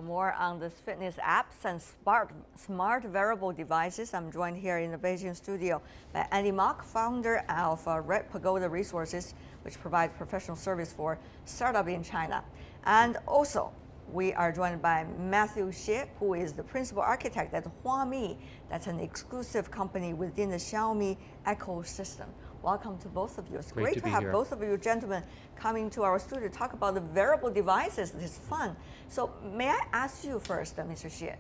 For more on this fitness apps and smart wearable devices, I'm joined here in the Beijing studio by Andy Mok, founder of Red Pagoda Resources, which provides professional service for startups in China. And also, we are joined by Matthew Xie, who is the principal architect at Huami. That's an exclusive company within the Xiaomi ecosystem. Welcome to both of you. It's great to have both of you gentlemen coming to our studio to talk about the wearable devices. This is fun. So may I ask you first, Mr. Xie,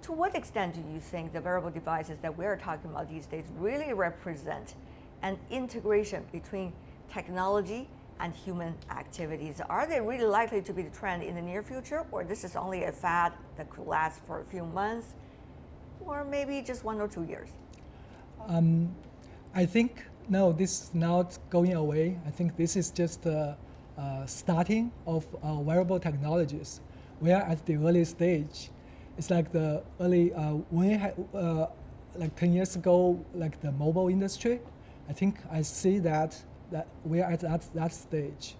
to what extent do you think the wearable devices that we're talking about these days really represent an integration between technology and human activities? Are they really likely to be the trend in the near future, or this is only a fad that could last for a few months, or maybe just 1 or 2 years? I think, no, this is not going away. I think this is just the starting of wearable technologies. We are at the early stage. It's like the early, when we had, like 10 years ago, like the mobile industry, I think I see that we are at that stage.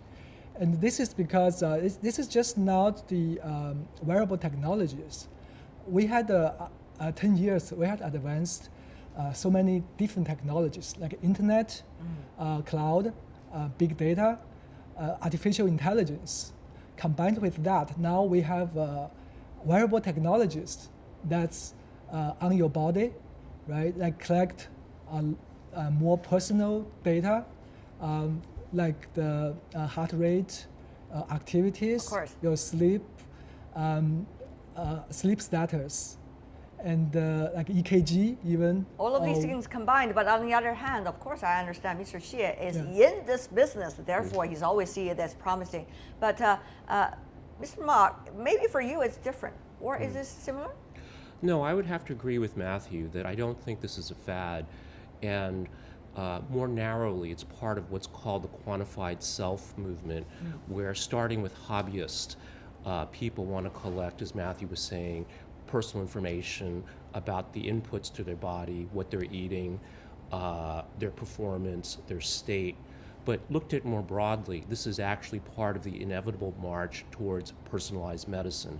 And this is because this is just not the wearable technologies. We had 10 years, we had advanced so many different technologies like internet, cloud, big data, artificial intelligence. Combined with that, now we have wearable technologies that's on your body, right? Like collect more personal data, like the heart rate, activities, your sleep, sleep status, and like EKG even. All of these things combined, but on the other hand, of course, I understand Mr. Xie is in this business, therefore he's always see it as promising. But Mr. Mok, maybe for you it's different, or is this similar? No, I would have to agree with Matthew that I don't think this is a fad, and more narrowly, it's part of what's called the quantified self movement, where starting with hobbyists, people want to collect, as Matthew was saying, personal information about the inputs to their body, what they're eating, their performance, their state. But looked at more broadly, this is actually part of the inevitable march towards personalized medicine,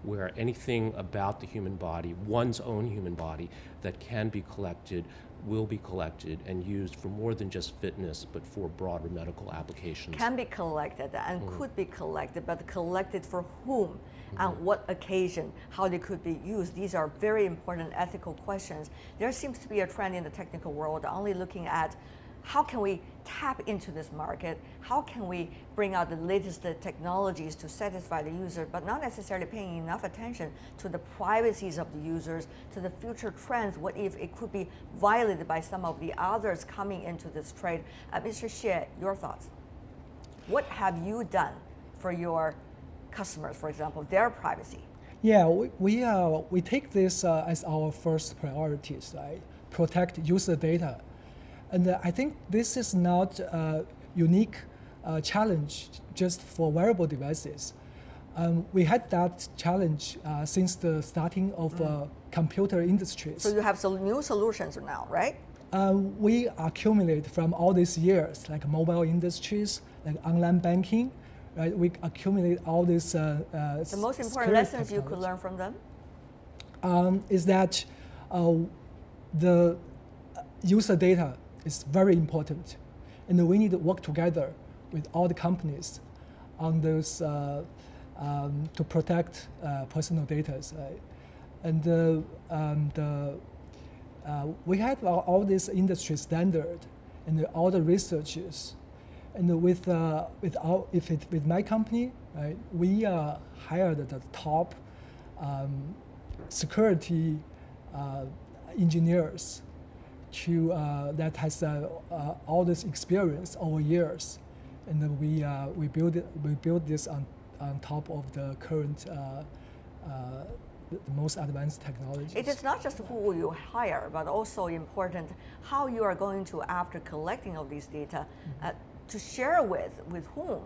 where anything about the human body, one's own human body, that can be collected will be collected and used for more than just fitness, but for broader medical applications. Can be collected and could be collected, but collected for whom? On what occasion, how they could be used. These are very important ethical questions. There seems to be a trend in the technical world only looking at how can we tap into this market, how can we bring out the latest technologies to satisfy the user, but not necessarily paying enough attention to the privacies of the users, to the future trends, what if it could be violated by some of the others coming into this trade. Mr. Xie, your thoughts? What have you done for your customers, for example, their privacy? Yeah, we take this as our first priorities, right? Protect user data. And I think this is not a unique challenge just for wearable devices. We had that challenge since the starting of computer industries. So you have some new solutions now, right? We accumulate from all these years, like mobile industries, like online banking, right? We accumulate all these the most important lessons you could learn from them? Is that the user data is very important, and we need to work together with all the companies on those to protect personal data. And we have all this industry standard and all the researches, and with my company, right, we hired the top security engineers that has all this experience over years, and then we build this on top of the current the most advanced technologies. It is not just who you hire, but also important how you are going to, after collecting all these data, to share with whom,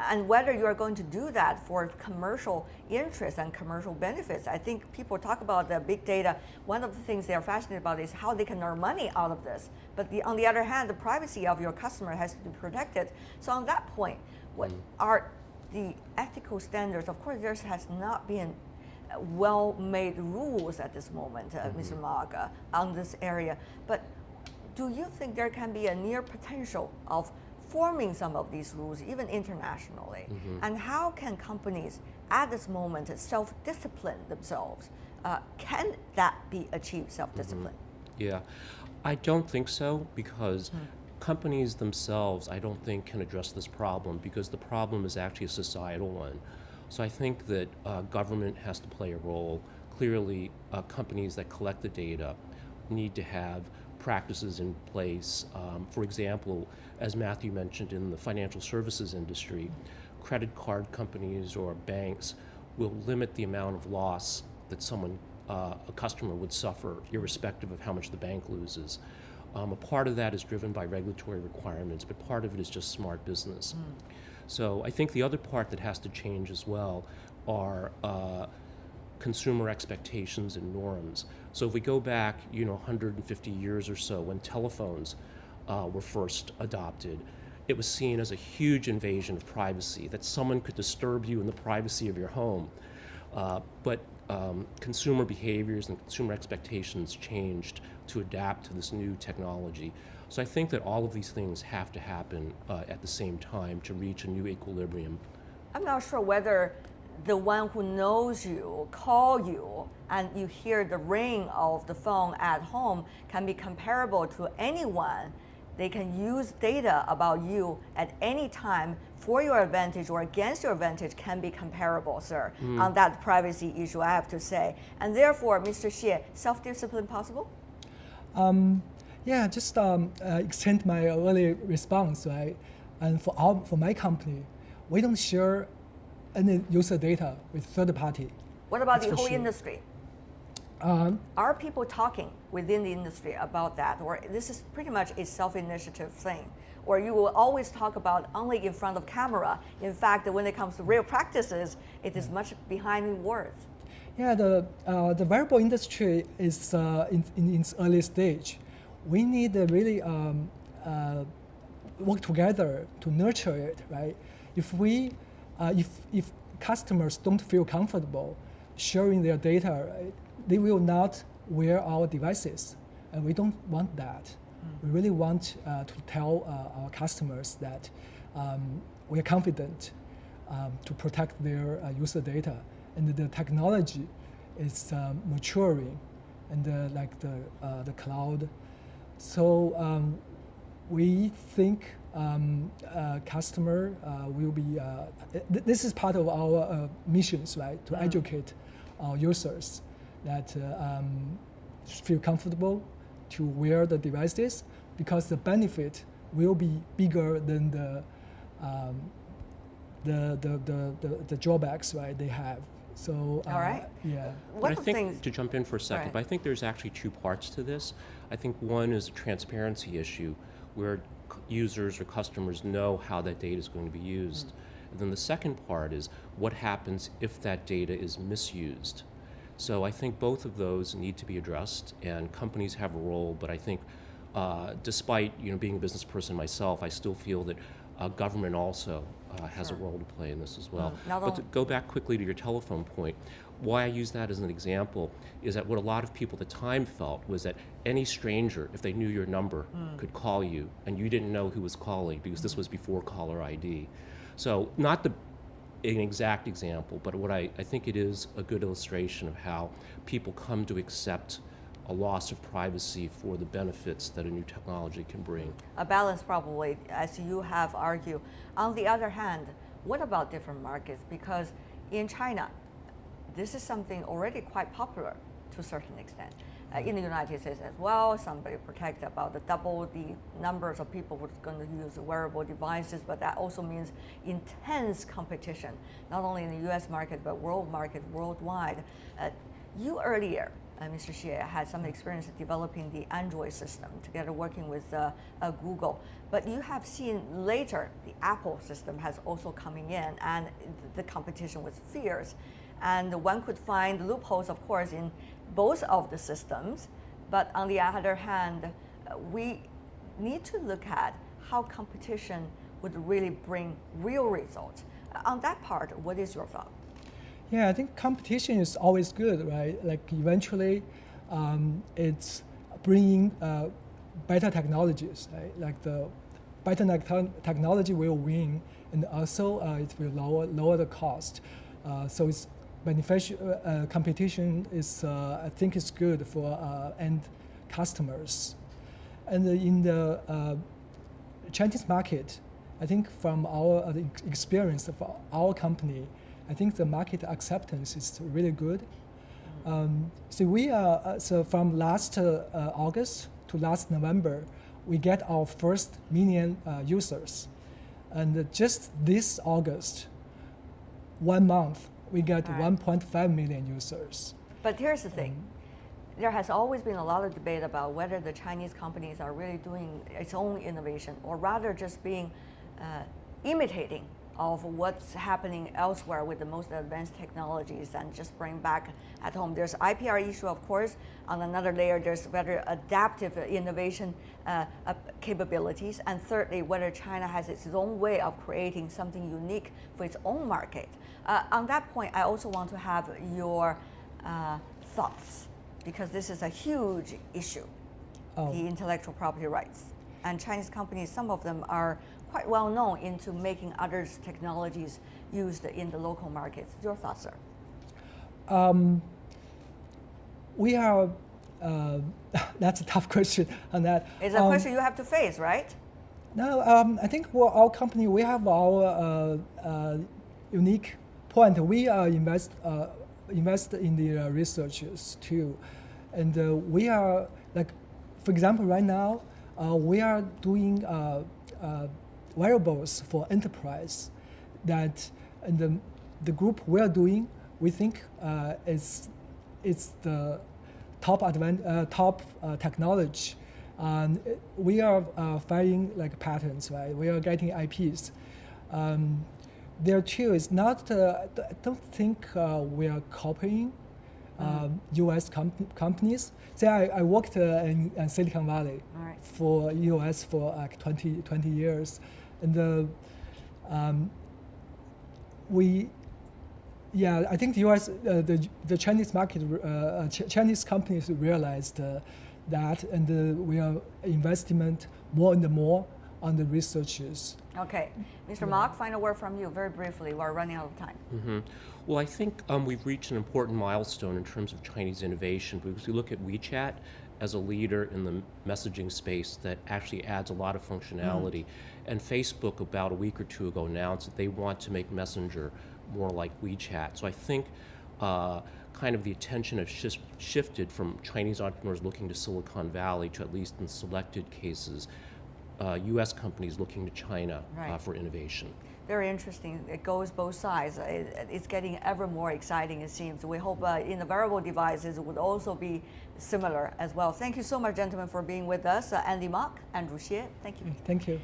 and whether you are going to do that for commercial interest and commercial benefits. I think people talk about the big data. One of the things they're fascinated about is how they can earn money out of this. But on the other hand, the privacy of your customer has to be protected. So on that point, what are the ethical standards? Of course, there has not been well-made rules at this moment, Mr. Mok, on this area. But do you think there can be a near potential of forming some of these rules, even internationally? And how can companies at this moment self-discipline themselves? Can that be achieved, self-discipline? Yeah, I don't think so, because companies themselves, I don't think, can address this problem, because the problem is actually a societal one. So I think that government has to play a role. Clearly, companies that collect the data need to have practices in place. For example, as Matthew mentioned, in the financial services industry, credit card companies or banks will limit the amount of loss that a customer would suffer, irrespective of how much the bank loses. A part of that is driven by regulatory requirements, but part of it is just smart business. So I think the other part that has to change as well are consumer expectations and norms. So if we go back, 150 years or so, when telephones were first adopted, it was seen as a huge invasion of privacy, that someone could disturb you in the privacy of your home. But consumer behaviors and consumer expectations changed to adapt to this new technology. So I think that all of these things have to happen at the same time to reach a new equilibrium. I'm not sure whether the one who knows you, call you, and you hear the ring of the phone at home can be comparable to anyone. They can use data about you at any time for your advantage or against your advantage can be comparable, sir, on that privacy issue, I have to say. And therefore, Mr. Xie, self-discipline possible? Yeah, just extend my early response, right? And for my company, we don't share any user data with third party. What about That's the whole sure. industry? Are people talking within the industry about that, or this is pretty much a self-initiative thing, or you will always talk about only in front of camera? In fact, when it comes to real practices, it is much behind words. Yeah, the wearable industry is in its early stage. We need to really work together to nurture it, right? If customers don't feel comfortable sharing their data, right, they will not wear our devices, and we don't want that. We really want to tell our customers that we are confident to protect their user data, and the technology is maturing, and like the cloud. So we think customer will be. This is part of our missions, right? To educate our users that feel comfortable to wear the devices, because the benefit will be bigger than the drawbacks, right? They have. So all right. Yeah. One But I of the think, things, to jump in for a second, Right. but I think there's actually two parts to this. I think one is a transparency issue, where users or customers know how that data is going to be used. And then the second part is what happens if that data is misused. So I think both of those need to be addressed, and companies have a role, but I think despite being a business person myself, I still feel that government also has a role to play in this as well. But to go back quickly to your telephone point, why I use that as an example is that what a lot of people at the time felt was that any stranger, if they knew your number, could call you, and you didn't know who was calling, because this was before caller ID. So not an exact example, but what I think it is a good illustration of how people come to accept a loss of privacy for the benefits that a new technology can bring. a balance probably, as you have argued. On the other hand, what about different markets? Because in China, this is something already quite popular to a certain extent. In the United States as well, somebody protect about double the numbers of people who are going to use wearable devices, but that also means intense competition, not only in the US market, but worldwide. You earlier, Mr. Xie, had some experience developing the Android system together working with Google, but you have seen later the Apple system has also coming in, and the competition was fierce. And one could find loopholes, of course, in both of the systems, but on the other hand, we need to look at how competition would really bring real results. On that part, what is your thought? Yeah, I think competition is always good, right? Like eventually, it's bringing better technologies, right? Like the better technology will win, and also it will lower the cost. So it's beneficial. Competition is, I think, is good for end customers. And in the Chinese market, I think from our experience of our company, I think the market acceptance is really good. So we are from last August to last November, we get our first million users, and just this August, 1 month, we got 1.5 million users. But here's the thing. There has always been a lot of debate about whether the Chinese companies are really doing its own innovation, or rather just being imitating of what's happening elsewhere with the most advanced technologies and just bring back at home. There's IPR issue, of course. On another layer, there's whether adaptive innovation capabilities, and thirdly, whether China has its own way of creating something unique for its own market. On that point, I also want to have your thoughts, because this is a huge issue, the intellectual property rights. And Chinese companies, some of them are quite well known into making others' technologies used in the local markets. Your thoughts, sir? We are, that's a tough question on that. It's a question you have to face, right? No, I think for our company, we have our unique point. We invest in the researchers too. And we are, like, for example, right now, we are doing wearables for enterprise that, and the group we are doing, we think it's the top technology. And we are filing like patents, right? We are getting IPs. There too is not, I don't think we are copying US companies. So I worked in Silicon Valley for US for like 20 years. And I think the US, the Chinese market, Chinese companies realized that, and we are investing more and more on the researchers. Okay, Mr. Mok, final word from you, very briefly. We're running out of time. Well, I think we've reached an important milestone in terms of Chinese innovation, because we look at WeChat as a leader in the messaging space that actually adds a lot of functionality. And Facebook, about a week or two ago, announced that they want to make Messenger more like WeChat. So I think kind of the attention has shifted from Chinese entrepreneurs looking to Silicon Valley to, at least in selected cases, US companies looking to China for innovation. Very interesting. It goes both sides. It's getting ever more exciting, it seems. We hope in the wearable devices it would also be similar as well. Thank you so much, gentlemen, for being with us. Andy Mok, Andrew Xie, thank you. Thank you.